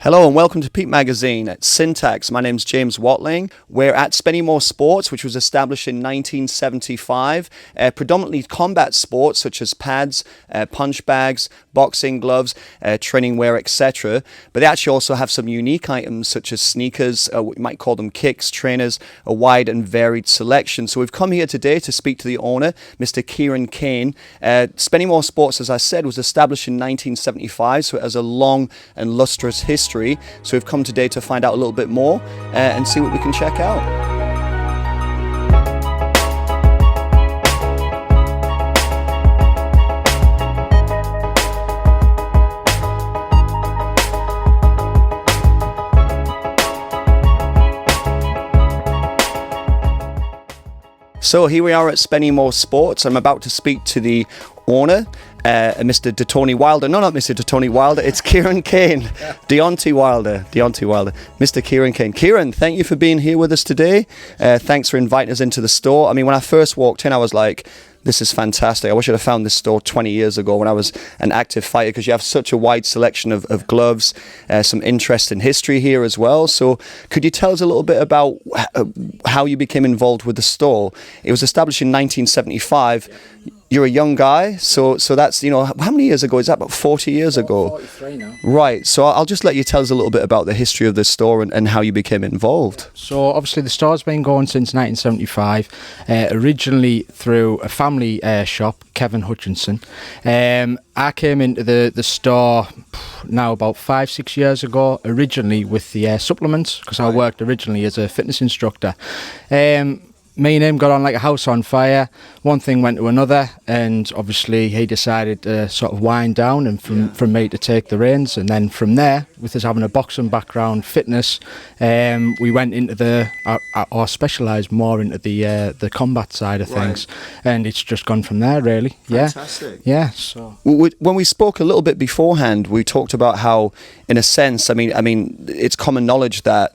Hello and welcome to PEEP Magazine at Syntax. My name's James Watling. We're at Spennymoorsports, which was established in 1975. Predominantly combat sports such as pads, punch bags, boxing gloves, training wear, etc. But they actually also have some unique items such as sneakers, we might call them kicks, trainers, a wide and varied selection. So we've come here today to speak to the owner, Mr. Keiran Cain. Spennymoorsports, as I said, was established in 1975, so it has a long and lustrous history. So we've come today to find out a little bit more and see what we can check out. So here we are at Spennymoorsports. I'm about to speak to the owner, Mr. Tony Wilder. No, not Mr. Tony Wilder. It's Keiran Cain. Deontay Wilder. Mr. Keiran Cain. Keiran, thank you for being here with us today. Thanks for inviting us into the store. I mean, when I first walked in, I was like, this is fantastic. I wish I'd have found this store 20 years ago when I was an active fighter, because you have such a wide selection of gloves, some interesting history here as well. So could you tell us a little bit about how you became involved with the store? It was established in 1975. You're a young guy, so that's, how many years ago is that? About 40 years ago? 43 now. Right, so I'll just let you tell us a little bit about the history of the store and how you became involved. So obviously the store's been going since 1975, originally through a family shop, Kevin Hutchinson. I came into the store now about 5-6 years ago, originally with the supplements, because I worked originally as a fitness instructor. Me and him got on like a house on fire. One thing went to another, and obviously he decided to sort of wind down and from me to take the reins. And then from there, with us having a boxing background, fitness, we went into or specialised more into the combat side of things, and it's just gone from there, really. Fantastic. Yeah. So when we spoke a little bit beforehand, we talked about how, in a sense, I mean, it's common knowledge that.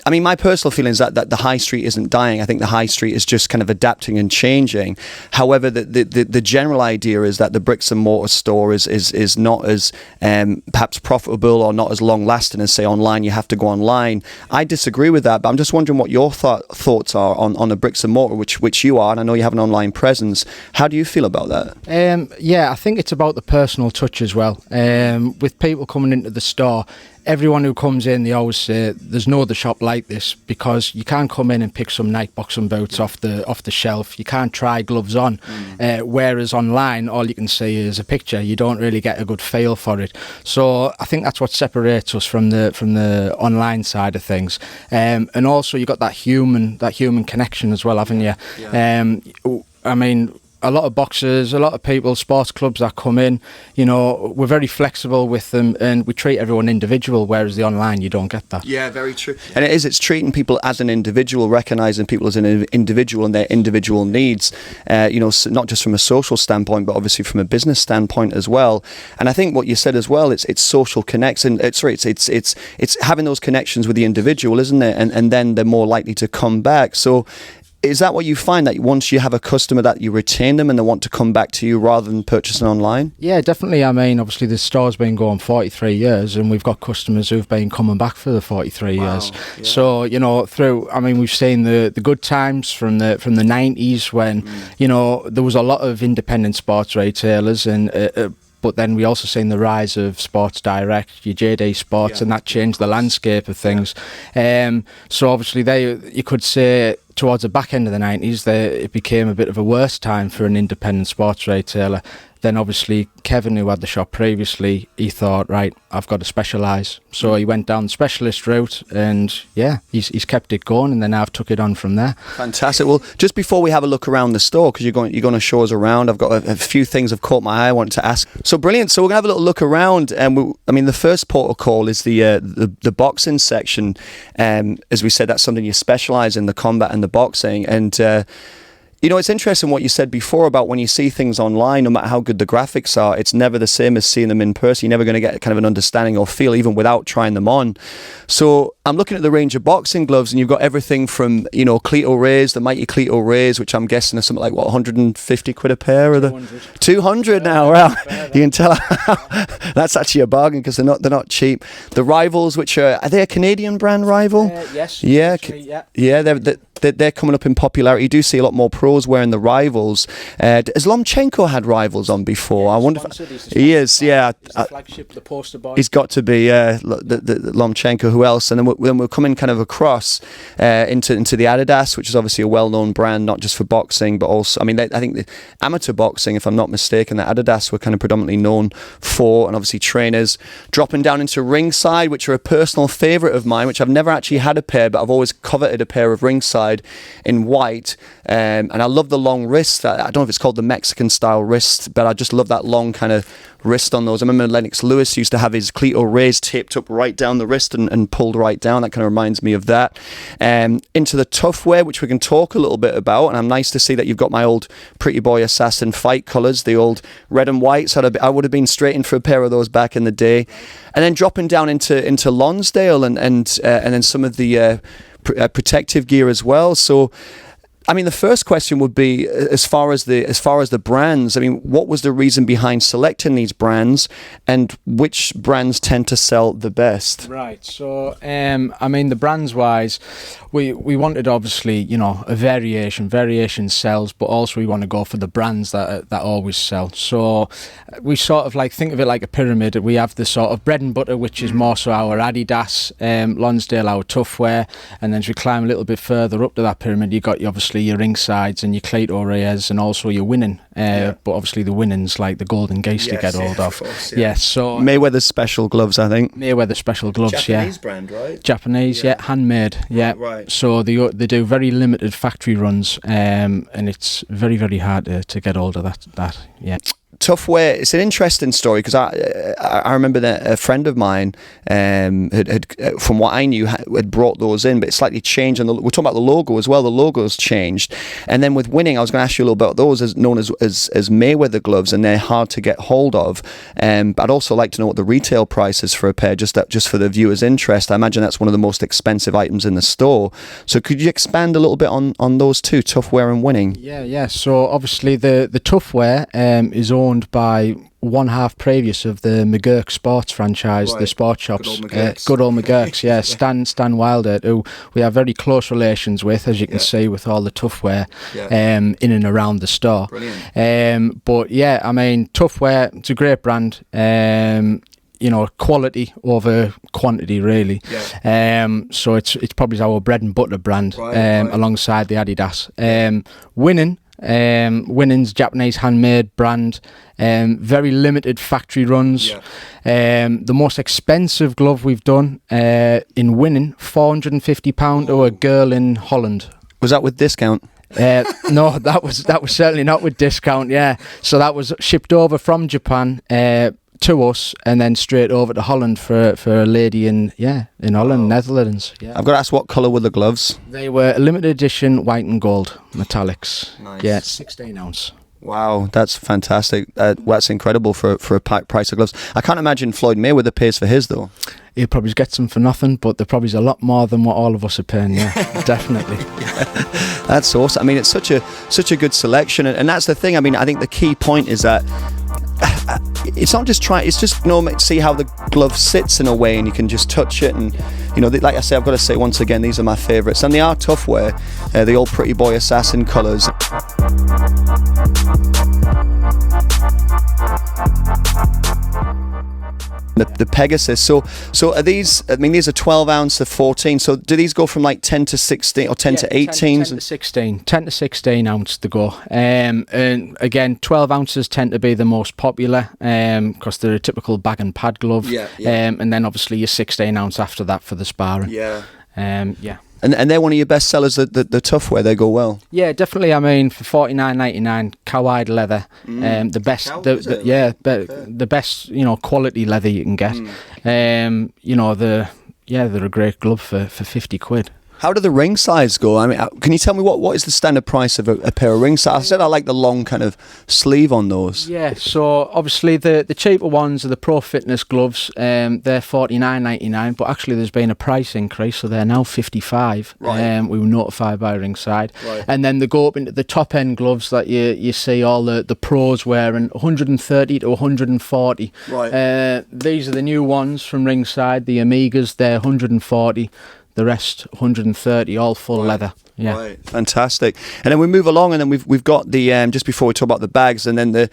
I mean, my personal feeling is that the high street isn't dying. I think the high street is just kind of adapting and changing. However, the general idea is that the bricks and mortar store is not as perhaps profitable or not as long lasting as, say, online. You have to go online. I disagree with that, but I'm just wondering what your thoughts are on the bricks and mortar, which you are, and I know you have an online presence. How do you feel about that? Yeah, I think it's about the personal touch as well. With people coming into the store, everyone who comes in, they always say there's no other shop like this, because you can't come in and pick some Nike boxing boots off the shelf. You can't try gloves on. Whereas online, all you can see is a picture. You don't really get a good feel for it. So I think that's what separates us from the online side of things. And also you got that human connection as well, haven't you? Yeah. I mean, a lot of boxers, a lot of people, sports clubs that come in, we're very flexible with them, and we treat everyone individual, whereas the online, you don't get that. Yeah, very true. And it's treating people as an individual, recognising people as an individual and their individual needs, not just from a social standpoint, but obviously from a business standpoint as well. And I think what you said as well, it's social connects, and it's having those connections with the individual, isn't it? And then they're more likely to come back. So is that what you find, that once you have a customer that you retain them and they want to come back to you rather than purchasing online? Yeah, definitely. I mean, obviously the store's been going 43 years and we've got customers who've been coming back for the 43 years. Yeah. So, we've seen the good times from the 90s when, there was a lot of independent sports retailers, and but then we also seen the rise of Sports Direct, your JD Sports, and that changed the landscape of things. So obviously you could say towards the back end of the 90s, it became a bit of a worse time for an independent sports retailer. Then obviously Kevin, who had the shop previously, he thought, right, I've got to specialise. So he went down the specialist route, and yeah, he's kept it going, and then I've took it on from there. Fantastic. Well, just before we have a look around the store, because you're going to show us around, I've got a few things have caught my eye I wanted to ask. So brilliant. So we're going to have a little look around, and the first port of call is the boxing section. As we said, that's something you specialise in, the combat and the boxing, and You know, it's interesting what you said before about when you see things online, no matter how good the graphics are, it's never the same as seeing them in person. You're never going to get kind of an understanding or feel, even without trying them on. So I'm looking at the range of boxing gloves, and you've got everything from, you know, Cleto Rays, the mighty Cleto Rays, which I'm guessing are something like, what, 150 quid a pair? Or 200 now. Well, you can tell that's actually a bargain because they're not cheap. The Rivals, which are they a Canadian brand, Rival? Yes. Yeah. Actually, Yeah, they're coming up in popularity. You do see a lot more pros wearing the Rivals. Has Lomchenko had Rivals on before? I wonder if he is. Yeah, he's the flagship, the poster boy. He's got to be the Lomchenko. Who else? And then we're coming kind of across into the Adidas, which is obviously a well-known brand, not just for boxing, but also, I mean, I think the amateur boxing, if I'm not mistaken, that Adidas were kind of predominantly known for, and obviously trainers. Dropping down into Ringside, which are a personal favourite of mine, which I've never actually had a pair, but I've always coveted a pair of Ringside in white, and I love the long wrist. I don't know if it's called the Mexican style wrist, but I just love that long kind of wrist on those. I remember Lennox Lewis used to have his Cleto Rays taped up right down the wrist and pulled right down. That kind of reminds me of that. Into the Tuf-Wear, which we can talk a little bit about, and I'm nice to see that you've got my old Pretty Boy Assassin fight colours, the old red and white. So I would have been straight in for a pair of those back in the day. And then dropping down into Lonsdale and then some of the protective gear as well. So I mean, the first question would be, as far as the brands, I mean, what was the reason behind selecting these brands, and which brands tend to sell the best? Right. So, I mean, the brands wise, we wanted, obviously, you know, a variation sells, but also we want to go for the brands that always sell. So we sort of like think of it like a pyramid. We have the sort of bread and butter, which is more so our Adidas, Lonsdale, our Tuf-Wear, and then as we climb a little bit further up to that pyramid, you got obviously your Ringsides and your Cleto Rays, and also your Winning. But obviously the Winning's like the golden geese to get hold of. Course, Yes, so Mayweather special gloves, I think. Mayweather special gloves, Japanese brand, right? Japanese, handmade, Right. So they do very limited factory runs, and it's very, very hard to get hold of that. Tuf-Wear, it's an interesting story because I remember that a friend of mine had from what I knew had brought those in, but it's slightly changed. And we're talking about the logo as well. The logo's changed, and then with Winning, I was going to ask you a little bit about those, as known as Mayweather gloves, and they're hard to get hold of. But I'd also like to know what the retail price is for a pair, just for the viewers' interest. I imagine that's one of the most expensive items in the store. So could you expand a little bit on those two, Tuf-Wear and Winning? Yeah. So obviously the Tuf-Wear is owned by one half previous of the McGurk Sports franchise, right. The sports shops. Good old McGurks, yeah. Stan Wilder, who we have very close relations with, as you can see with all the Tuf-Wear in and around the store. Brilliant. But yeah, I mean, Tuf-Wear, it's a great brand. You know, quality over quantity, really. So it's probably our bread and butter brand, alongside the Adidas. Winning's Japanese handmade brand, very limited factory runs. The most expensive glove we've done in Winning, £450 to a girl in Holland. Was that with discount? No, that was certainly not with discount. Yeah, so that was shipped over from Japan to us, and then straight over to Holland for a lady in Holland, Netherlands. Yeah. I've got to ask, what colour were the gloves? They were a limited edition white and gold metallics. Nice. Yeah, 16 ounce. Wow, that's fantastic. That's incredible for a price of gloves. I can't imagine Floyd Mayweather pays for his, though. He'll probably get some for nothing, but there probably is a lot more than what all of us are paying. Yeah, definitely. That's awesome. I mean, it's such a good selection, and that's the thing. I mean, I think the key point is that it's not just it's just see how the glove sits in a way, and you can just touch it, and you know, like I say, I've got to say once again, these are my favourites, and they are Tuf-Wear, the old Pretty Boy Assassin colours. The Pegasus. So are these? I mean, these are 12 ounce to 14. So do these go from like 10 to 16 or 10 to 18? 10 to 16 ounce to go. And again, 12 ounces tend to be the most popular because they're a typical bag and pad glove. And then obviously your 16 ounce after that for the sparring. And they're one of your best sellers, the Tuf-Wear. They go well. Yeah, definitely. I mean, for $49.99, cowhide leather, the best, the best, you know, quality leather you can get. You know, they're a great glove for 50 quid. How do the ring size go? I mean, can you tell me what is the standard price of a pair of ring size? I said I like the long kind of sleeve on those. Yeah, so obviously the cheaper ones are the Pro Fitness gloves. They're $49.99, but actually there's been a price increase, so they're now $55. Right. We were notified by Ringside. Right. And then they go up into the top end gloves that you see all the pros wearing, 130 to 140. Right. These are the new ones from Ringside, the Amigas. They're 140. The rest 130, all full leather. Yeah, right. Fantastic. And then we move along, and then we've got the just before we talk about the bags, and then the,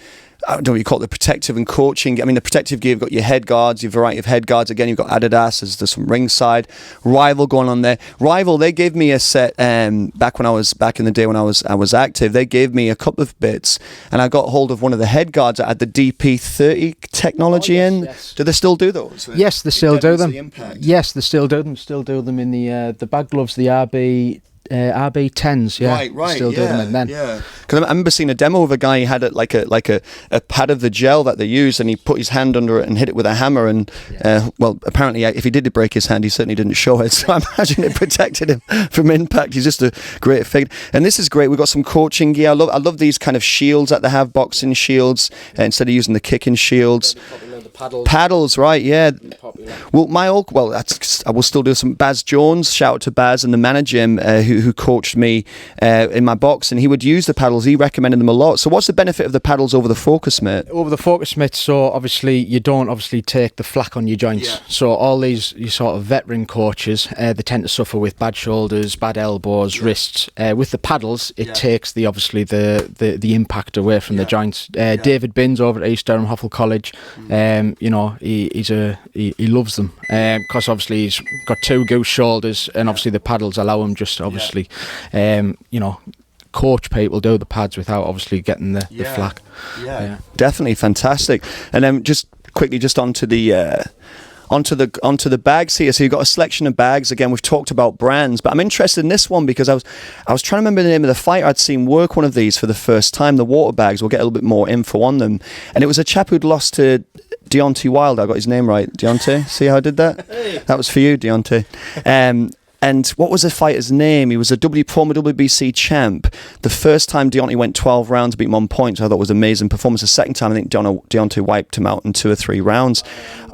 I don't know what you call it, the protective and coaching. I mean, the protective gear, you've got your head guards, your variety of head guards. Again, you've got Adidas, there's some Ringside, Rival going on there. Rival, they gave me a set back in the day when I was active. They gave me a couple of bits, and I got hold of one of the head guards that had the DP30 technology in. Yes. Do they still do those? Yes, they still do them. The yes, they still do them. Still do them in the bag gloves, the RB10s. Yeah, right. Still do them in then. Yeah. Because I remember seeing a demo of a guy. He had it like a pad of the gel that they use, and he put his hand under it and hit it with a hammer. And well, apparently, if he did break his hand, he certainly didn't show it. So I imagine it protected him from impact. He's just a great figure. And this is great. We've got some coaching gear. I love these kind of shields that they have, boxing shields instead of using the kicking shields. Paddles, right? Yeah. Well, I will still do some. Baz Jones, shout out to Baz and the manager who coached me in my box, and he would use the paddles. He recommended them a lot. So, what's the benefit of the paddles over the Focus Mitt? Over the Focus Mitt, so obviously you don't take the flak on your joints. Yeah. So all these sort of veteran coaches, they tend to suffer with bad shoulders, bad elbows, wrists. With the paddles, it takes the impact away from the joints. David Binns over at East Durham Hoffel College. He loves them because obviously he's got two goose shoulders, and obviously the paddles allow him just obviously coach people do the pads without obviously getting the flak. Definitely fantastic. And then just quickly onto the onto the bags here. So you've got a selection of bags. Again, we've talked about brands, but I'm interested in this one because I was trying to remember the name of the fighter I'd seen work one of these for the first time. The water bags. We'll get a little bit more info on them. And it was a chap who'd lost to Deontay Wilder. I got his name right. Deontay. See how I did that? Hey. That was for you, Deontay. And what was the fighter's name? He was a former WBC champ. The first time Deontay went 12 rounds, beat him on points. I thought it was an amazing performance. The second time, I think Deontay wiped him out in 2 or 3 rounds.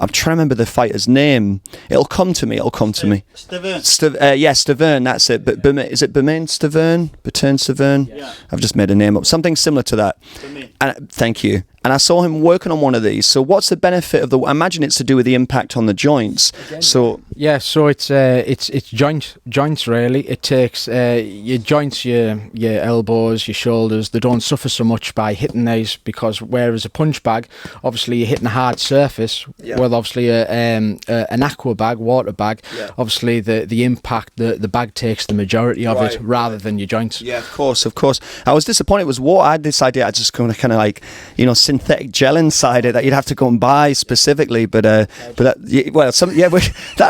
I'm trying to remember the fighter's name. It'll come to me. Stavern. Stavern, that's it. But is it Bermain Stavern? Bertern Stavern? Yeah. I've just made a name up. Something similar to that. Thank you. And I saw him working on one of these. So what's the benefit of I imagine it's to do with the impact on the joints. So it's joints really. It takes your joints, your elbows, your shoulders. They don't suffer so much by hitting these, because whereas a punch bag, obviously you're hitting a hard surface. Well, obviously an aqua bag, water bag, obviously the impact, the bag takes the majority of it rather than your joints. Yeah, of course. I was disappointed it was water. I had this idea. I just kind of like, synthetic gel inside it that you'd have to go and buy specifically, that'd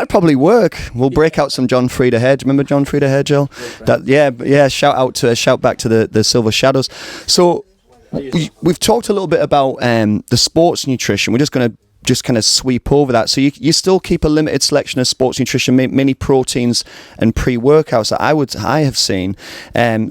probably work. We'll break out some John Frieda hair. Do you remember John Frieda hair gel? Shout back to the Silver Shadows. So we've talked a little bit about the sports nutrition. We're just going to kind of sweep over that. So you still keep a limited selection of sports nutrition, mini proteins and pre-workouts that I have seen.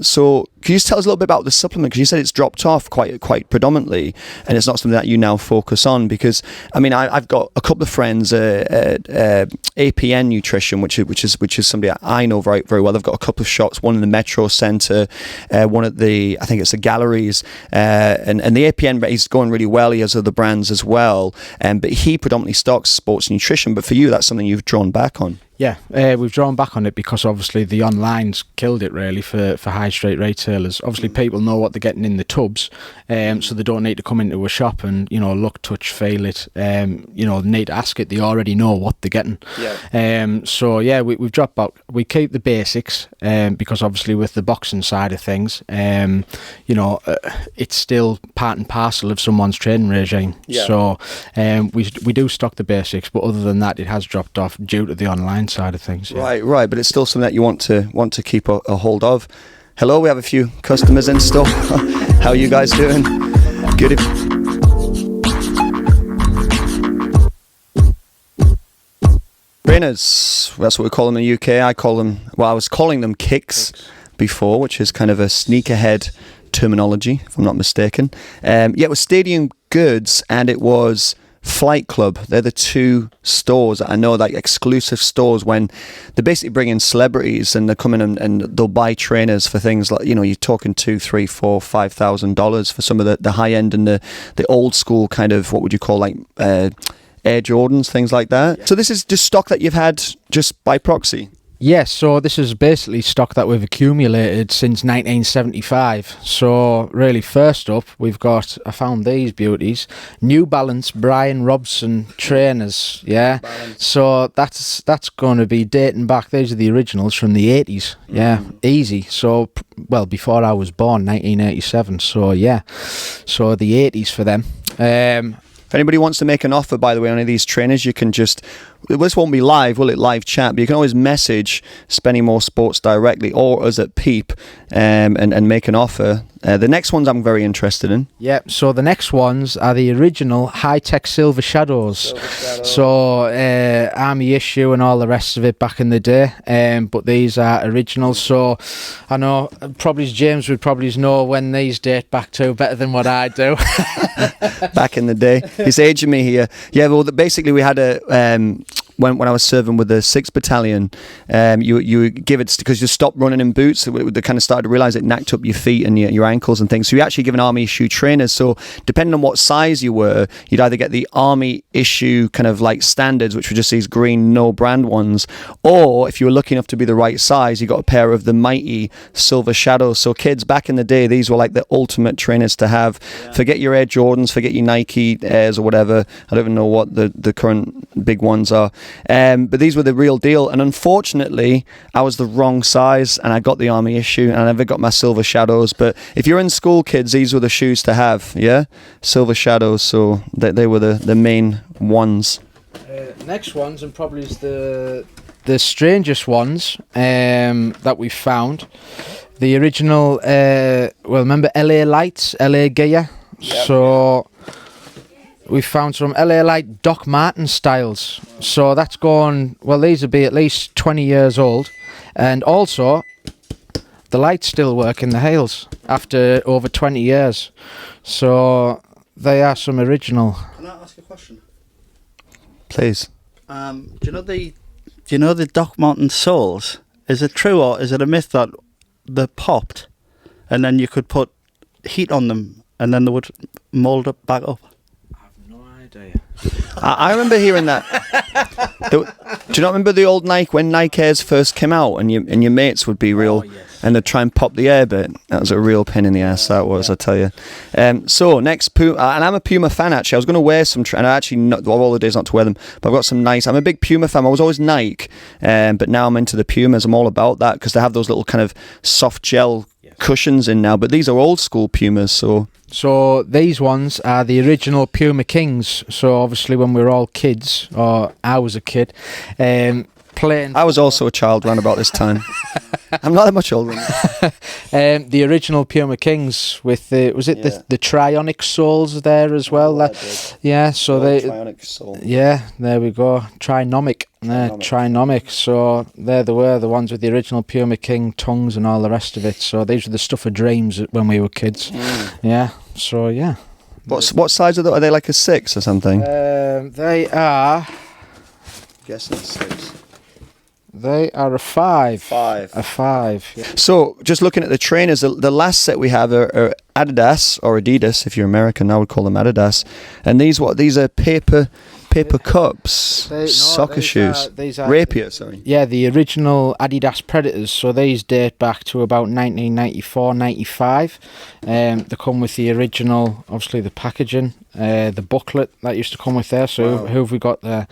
So can you just tell us a little bit about the supplement? Because you said it's dropped off quite predominantly, and it's not something that you now focus on. Because I mean, I've got a couple of friends at APN Nutrition, which is somebody I know very very well. They've got a couple of shops, one in the Metro Centre, one at I think it's the Galleries, and the APN, he's going really well. He has other brands as well, but he predominantly stocks sports nutrition. But for you, that's something you've drawn back on. Yeah, we've drawn back on it because obviously the online's killed it really for high street retailers. Obviously people know what they're getting in the tubs, so they don't need to come into a shop and look, touch, feel it. Need to ask it. They already know what they're getting. Yeah. We've dropped back. We keep the basics because obviously with the boxing side of things, it's still part and parcel of someone's training regime. Yeah. So we do stock the basics, but other than that, it has dropped off due to the online side of things. Yeah. Right, but it's still something that you want to keep a hold of. Hello, we have a few customers in still. How are you guys doing? Good. Trainers, that's what we call them in the UK. I was calling them kicks before, which is kind of a sneakerhead terminology, if I'm not mistaken. It was Stadium Goods and it was Flight Club. They're the two stores that I know, like exclusive stores, when they basically bring in celebrities and they're coming and they'll buy trainers for things like, you're talking $2,000, $3,000, $4,000, $5,000 for some of the high end and the old school kind of, what would you call, like Air Jordans, things like that. Yeah. So this is just stock that you've had just by proxy? Yes, so this is basically stock that we've accumulated since 1975. So really, first up, I found these beauties, New Balance Bryan Robson trainers, yeah. So that's going to be dating back, these are the originals from the 80s, yeah, easy. So, well, before I was born, 1987, so yeah, so the 80s for them. If anybody wants to make an offer, by the way, on any of these trainers, you can just, this won't be live, will it, live chat, but you can always message Spennymoorsports directly or us at PEEP and make an offer. The next ones I'm very interested in. Yep, so the next ones are the original Hi-Tec Silver Shadows. So Army issue and all the rest of it back in the day, but these are original. So I know probably James would probably know when these date back to better than what I do. Back in the day. He's aging me here. Yeah, well, basically we had when I was serving with the 6th Battalion, you give it, because you stopped running in boots, they kind of started to realise it knacked up your feet and your ankles and things. So you actually give an Army issue trainers. So depending on what size you were, you'd either get the Army issue kind of like standards, which were just these green no brand ones, or if you were lucky enough to be the right size, you got a pair of the mighty Silver Shadows. So kids, back in the day, these were like the ultimate trainers to have. Yeah. Forget your Air Jordans, forget your Nike Airs or whatever. I don't even know what the current big ones are. But these were the real deal, and unfortunately I was the wrong size and I got the Army issue and I never got my Silver Shadows. But if you're in school, kids, these were the shoes to have. Yeah, Silver Shadows, so they were the main ones. Next ones, and probably is the strangest ones that we found, the original remember LA Lights, LA Gear? Yep. So we found some LA Light Doc Marten styles. So that's gone, well, these would be at least 20 years old. And also, the lights still work in the heels after over 20 years. So they are some original. Can I ask a question? Please. Do you know the Doc Marten soles? Is it true or is it a myth that they popped and then you could put heat on them and then they would mould up back up? I remember hearing that. Do you not remember the old Nike, when Nike Airs first came out and your mates would be real, and they'd try and pop the air bit? That was a real pain in the ass, that was, I tell you. So next, Puma, and I'm a Puma fan actually. I was going to wear some, and I actually, not all the days not to wear them, but I've got some nice, I'm a big Puma fan. I was always Nike, but now I'm into the Pumas. I'm all about that because they have those little kind of soft gel cushions in now, but these are old school Pumas. So these ones are the original Puma Kings. So obviously when we were all kids, or I was a kid, playing. I was also a child around about this time. I'm not that much older. The original Puma Kings with the the Trionic soles there as well. So they Trionic sole. Yeah, there we go. Trinomic. Trinomic. So there they were, the ones with the original Puma King tongues and all the rest of it. So these were the stuff of dreams when we were kids. Yeah. So yeah. What size are they? Are they like a 6 or something? They are. Guessing 6. They are a 5. 5. A 5. Yeah. So, just looking at the trainers, the last set we have are Adidas, or Adidas, if you're American, I would call them Adidas. And these are paper cups, soccer shoes. These are Rapier, sorry. Yeah, the original Adidas Predators. So these date back to about 1994, 95. They come with the original, obviously the packaging, the booklet that used to come with there. So who have we got there?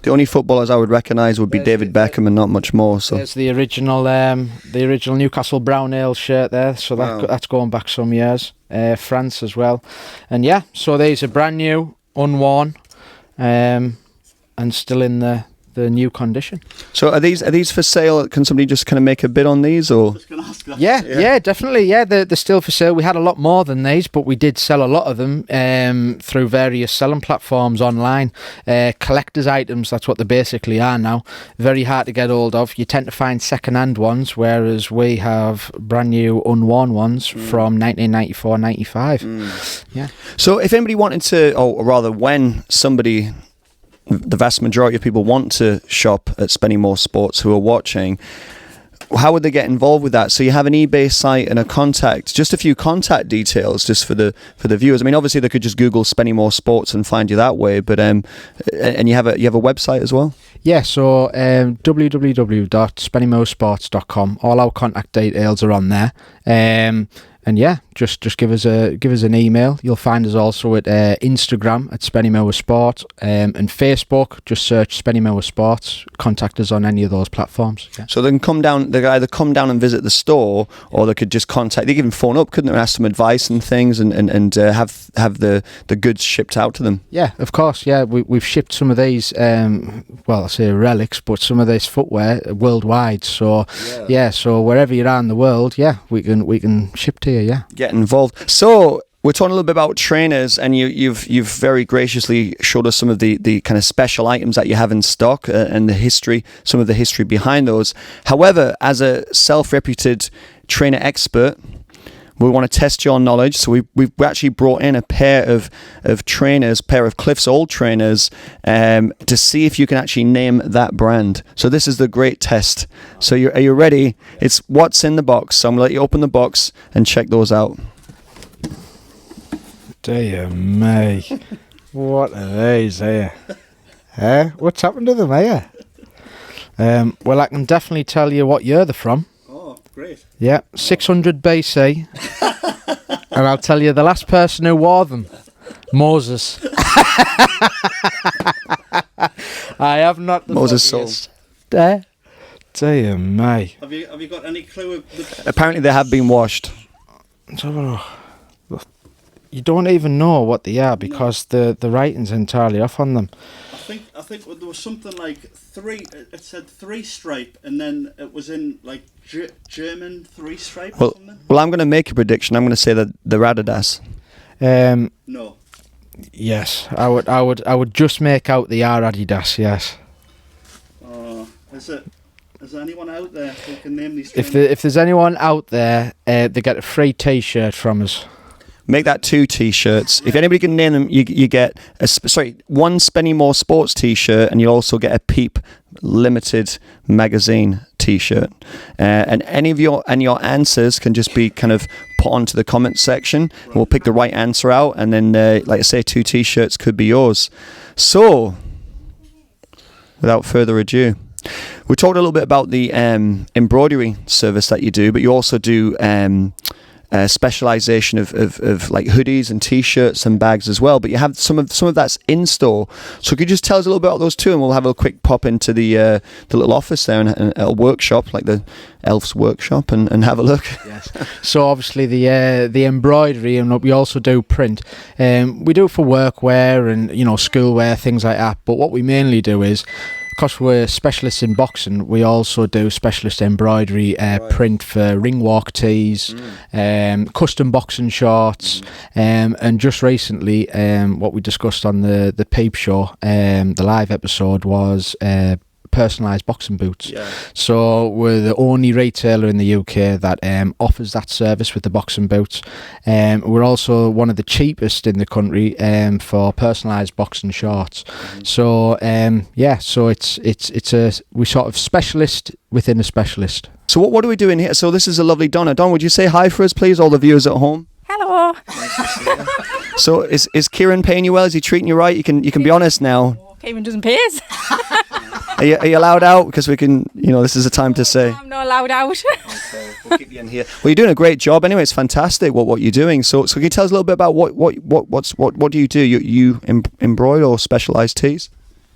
The only footballers I would recognise would be David Beckham and not much more. So there's the original Newcastle Brown Ale shirt there. So that's going back some years. France as well, and so these are brand new, unworn, and still in the the new condition. So are these for sale? Can somebody just kind of make a bid on these, or? Yeah, definitely. Yeah, they're still for sale. We had a lot more than these, but we did sell a lot of them through various selling platforms online. Collector's items, that's what they basically are now. Very hard to get hold of. You tend to find second-hand ones, whereas we have brand new, unworn ones from 1994, 95. Yeah. So if anybody wanted to, or rather when somebody, the vast majority of people want to shop at Spennymoor Sports who are watching, how would they get involved with that? So you have an eBay site and a contact, just a few contact details just for the viewers. I mean, obviously they could just Google Spennymoor Sports and find you that way, but and you have a website as well? Yeah, so www.spennymoorsports.com. All our contact details are on there. And yeah, just give us an email. You'll find us also at Instagram at Spennymoor Sports, and Facebook. Just search Spennymoor Sports. Contact us on any of those platforms. Yeah. So they can come down. They can either come down and visit the store, or they could just contact. They could even phone up, couldn't they, and ask some advice and things, and have the goods shipped out to them. Yeah, of course. Yeah, we've shipped some of these. Well, I say relics, but some of this footwear worldwide. So yeah, so wherever you are in the world, we can ship to you. Yeah, get involved. So we're talking a little bit about trainers, and you've very graciously showed us some of the kind of special items that you have in stock and some of the history behind those. However, as a self-reputed trainer expert, we want to test your knowledge, so we've actually brought in a pair of trainers, pair of Cliff's old trainers, to see if you can actually name that brand. So this is the great test. So are you ready? It's what's in the box. So I'm going to let you open the box and check those out. Dear me. What are these here? What's happened to them here? Well, I can definitely tell you what year they're from. Great. Yeah, 600 BC. And I'll tell you the last person who wore them, Moses. I have not the Moses' soul. Dear me. Have you got any clue? Apparently they have been washed. You don't even know what they are because the writing's entirely off on them. I think there was something like three. It said 3-stripe, and then it was in like German 3-stripe or something. Well, I'm going to make a prediction. I'm going to say that they're Adidas. No. Yes, I would just make out the R Adidas. Yes. Is there anyone out there who can name these? If there's anyone out there, they get a free T-shirt from us. Make that 2 T-shirts. If anybody can name them, you get one Spennymoor Sports T-shirt, and you also get a PEEP Limited magazine T-shirt. And any of your answers can just be kind of put onto the comment section. We'll pick the right answer out, and then, like I say, 2 T-shirts could be yours. So, without further ado, we talked a little bit about the embroidery service that you do, but you also do specialization of like hoodies and T-shirts and bags as well. But you have some of that's in store. So could you just tell us a little bit about those two, and we'll have a quick pop into the little office there and a workshop, like the Elf's workshop, and have a look. Yes. So obviously the embroidery, and we also do print. We do it for workwear and school wear, things like that. But what we mainly do is, because we're specialists in boxing, we also do specialist embroidery print for ring walk tees, custom boxing shorts, and just recently what we discussed on the Peep show, the live episode, was personalised boxing boots. So we're the only retailer in the UK that offers that service with the boxing boots. We're also one of the cheapest in the country for personalised boxing shorts. So so it's we sort of specialist within a specialist. So what are we doing here? So this is a lovely Donna. Don, would you say hi for us, please, all the viewers at home? Hello. So is Keiran paying you well? Is he treating you right? You can be honest now. Keiran doesn't pay us. Are you allowed out? Because we can, this is a time to say. I'm not allowed out. Okay, we'll keep you in here. Well, you're doing a great job anyway. It's fantastic what you're doing. So can you tell us a little bit about what do you do? You embroider or specialise tees?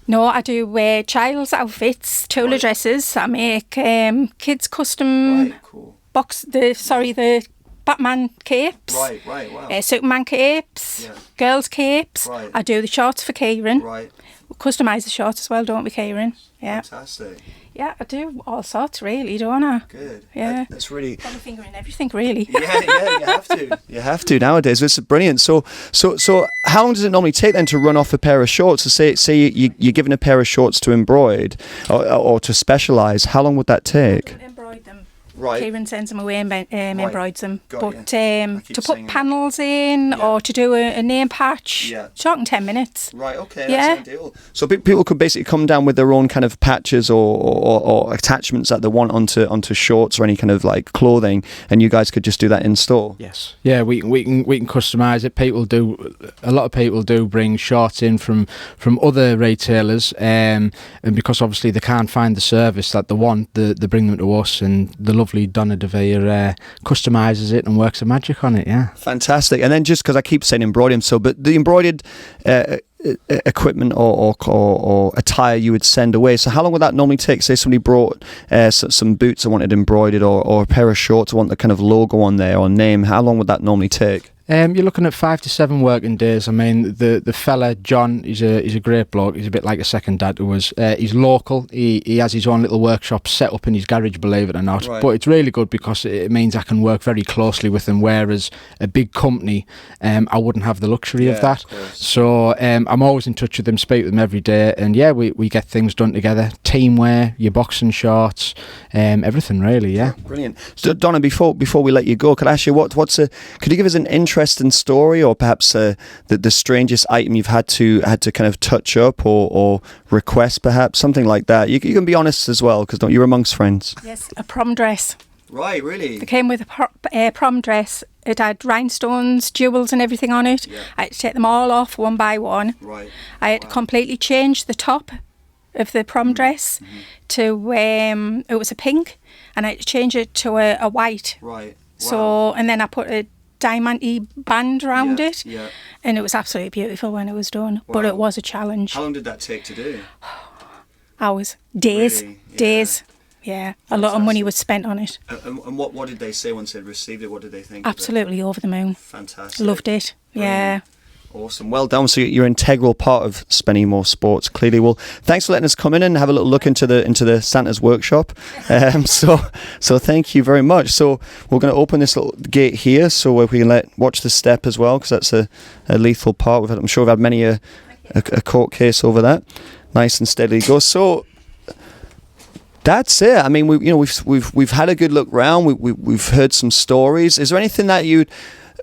No, I do child's outfits, toilet dresses. I make kids custom the Batman capes. Wow. Superman capes. Girls capes. I do the shorts for Keiran. customise the shorts as well, don't we, Keiran? Yeah. Fantastic. Yeah, I do all sorts, really, don't I? Good. Yeah. That's really... Got my finger in everything, really. Yeah, you have to. You have to nowadays. It's brilliant. So how long does it normally take then to run off a pair of shorts? So say you're given a pair of shorts to embroid or to specialise. How long would that take? Embroid them. Right. Keiran sends them away and embroids them. Got But you. to put panels in or to do a name patch, talking 10 minutes. Right, okay, Yeah. that's ideal. So people could basically come down with their own kind of patches or attachments that they want onto shorts or any kind of like clothing, and you guys could just do that in store. Yes. Yeah, we can customise it. A lot of people do bring shorts in from other retailers, and because obviously they can't find the service that they want, they bring them to us, and the lovely Donna DeVere customises it and works the magic on it. Yeah, fantastic. And then just because I keep saying embroidery, but the embroidered equipment or attire you would send away. So how long would that normally take? Say somebody brought some boots I wanted embroidered, or a pair of shorts I want the kind of logo on there or name. How long would that normally take? You're looking at 5 to 7 working days. I mean, the fella John, he's a great bloke. He's a bit like a second dad to us. He's local. He has his own little workshop set up in his garage, believe it or not. Right. But it's really good because it means I can work very closely with him. Whereas a big company, I wouldn't have the luxury of that. So I'm always in touch with them, speak with them every day, and yeah, we get things done together. Team wear, your boxing shorts, everything really. Yeah. Brilliant. So Donna, before we let you go, could I ask you could you give us an interesting story, or perhaps the strangest item you've had to kind of touch up or request, perhaps something like that? You can be honest as well, because you're amongst friends. Yes, a prom dress. Right, really? It came with a prom dress. It had rhinestones, jewels and everything on it. Yeah. I had to take them all off one by one. Right. I had to completely change the top of the prom dress to it was a pink, and I had to change it to a white. Right. So, and then I put a diamante band around it, Yeah. and it was absolutely beautiful when it was done. But Wow. it was a challenge. How long did that take to do? Hours, days, Really? Yeah. days. Yeah, a lot of money was spent on it. And what did they say once they received it? What did they think? Absolutely over the moon. Fantastic. Loved it. Yeah. Awesome. Well done. So you're an integral part of Spennymoor clearly. Well, thanks for letting us come in and have a little look into the Santa's workshop. So thank you very much. So we're going to open this little gate here, so we can watch the step as well, because that's a lethal part. I'm sure we've had many a court case over that. Nice and steadily go. So that's it. I mean, we've had a good look round. We've heard some stories. Is there anything that you'd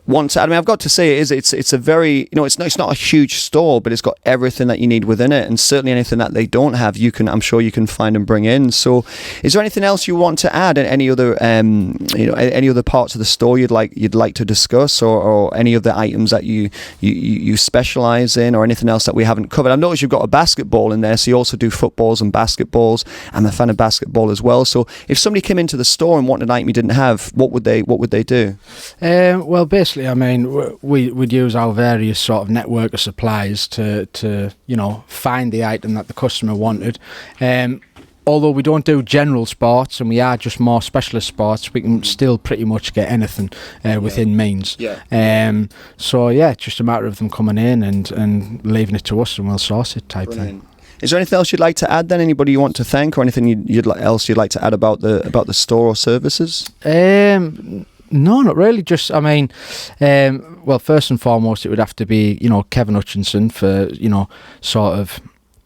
want to add? I mean, I've got to say it's a very, it's not a huge store, but it's got everything that you need within it, and certainly anything that they don't have, I'm sure you can find and bring in. So, is there anything else you want to add? Any other any other parts of the store you'd like to discuss, or any of the items that you specialize in, or anything else that we haven't covered? I've noticed you've got a basketball in there, so you also do footballs and basketballs. I'm a fan of basketball as well. So, if somebody came into the store and wanted an item you didn't have, what would they do? Well, basically, I mean, we'd use our various sort of network of suppliers to find the item that the customer wanted. Although we don't do general sports and we are just more specialist sports, we can still pretty much get anything within means. Yeah. So yeah, it's just a matter of them coming in and leaving it to us, and we'll source it type Brilliant. thing. Is there anything else you'd like to add then? Anybody you want to thank, or anything else you'd like to add about the store or services? No, not really. Just, I mean, well, first and foremost, it would have to be, Kevin Hutchinson for, sort of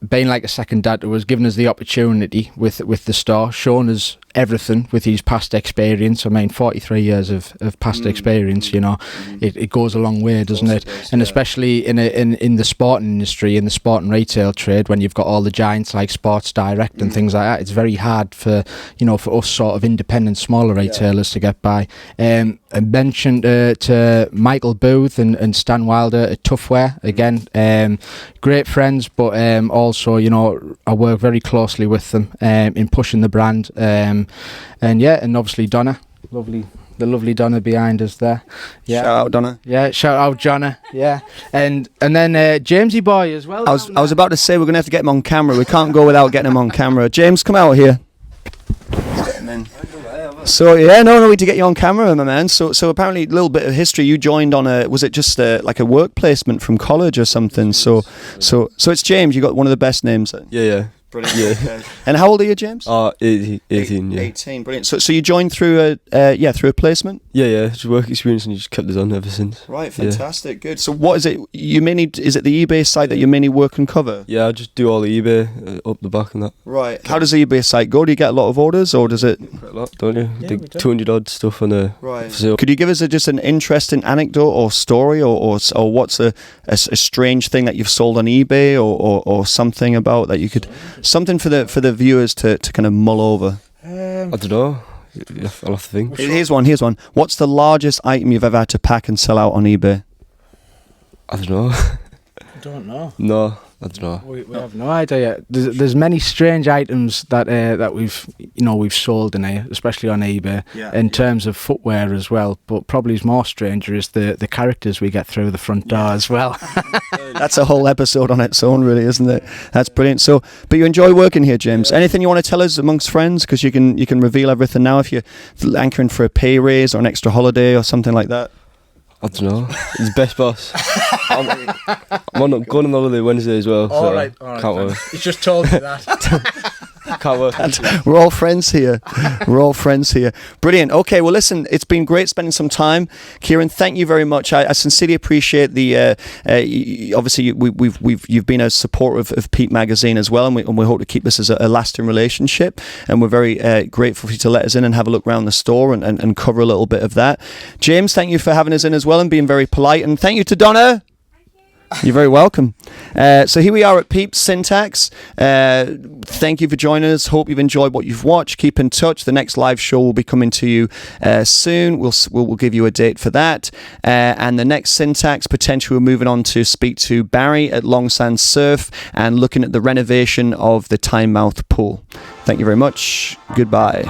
being like a second dad to us, giving us the opportunity with the store, showing us everything with his past experience. I mean, 43 years of past experience, it goes a long way, doesn't it? And especially in the sporting industry, in the sporting retail trade, when you've got all the giants like Sports Direct and things like that, it's very hard for us sort of independent, smaller retailers to get by. I mentioned to Michael Booth and Stan Wilder at Tuf-Wear, again, great friends, but also, I work very closely with them in pushing the brand. And obviously Donna, the lovely Donna behind us there. Yeah. Shout out Donna. Yeah, shout out Donna. Yeah, and then Jamesy boy as well. I was about to say we're gonna have to get him on camera. We can't go without getting him on camera. James, come out here. Let's get him in. So yeah, no, we need to get you on camera, my man. So apparently, a little bit of history. You joined on was it just like a work placement from college or something? So it's James. You got one of the best names. Yeah. Brilliant. Yeah. Okay. And how old are you, James? 18, yeah. 18, brilliant. So you joined through a placement? Yeah, just work experience and you just kept us on ever since. Right, fantastic, good. So what is it, is it the eBay site that you mainly work and cover? Yeah, I just do all the eBay, up the back and that. Right. How does the eBay site go? Do you get a lot of orders or does it? Quite a lot, don't you? Yeah, Like we do. 200 odd stuff on the Right. sale. Could you give us just an interesting anecdote or story or what's a strange thing that you've sold on eBay or something about that you could, something for the viewers to kind of mull over? I don't know. I'll have to think. Here's one. What's the largest item you've ever had to pack and sell out on eBay? I don't know. I don't know. No, I don't know. We have no idea. There's many strange items that we've sold in here, especially on eBay, in terms of footwear as well. But probably more stranger is the characters we get through the front door as well. That's a whole episode on its own, really, isn't it? That's brilliant. So, but you enjoy working here, James. Anything you want to tell us amongst friends? Because you can reveal everything now if you're anchoring for a pay raise or an extra holiday or something like that. I don't know. He's the best boss. I'm going on holiday Wednesday as well. All So right. can't wait. He's just told me that. Can't wait. We're all friends here. Brilliant. Okay, well, listen, it's been great spending some time. Keiran, thank you very much. I sincerely appreciate the. Obviously, you've been a supporter of PEEP Magazine as well, and we hope to keep this as a lasting relationship. And we're very grateful for you to let us in and have a look around the store and cover a little bit of that. James, thank you for having us in as well and being very polite. And thank you to Donna. You're very welcome. So here we are at PEEP Syntax. Thank you for joining us. Hope you've enjoyed what you've watched. Keep in touch. The next live show will be coming to you soon. We'll give you a date for that. And the next Syntax, potentially we're moving on to speak to Barry at Long Sand Surf and looking at the renovation of the Tynemouth pool. Thank you very much. Goodbye.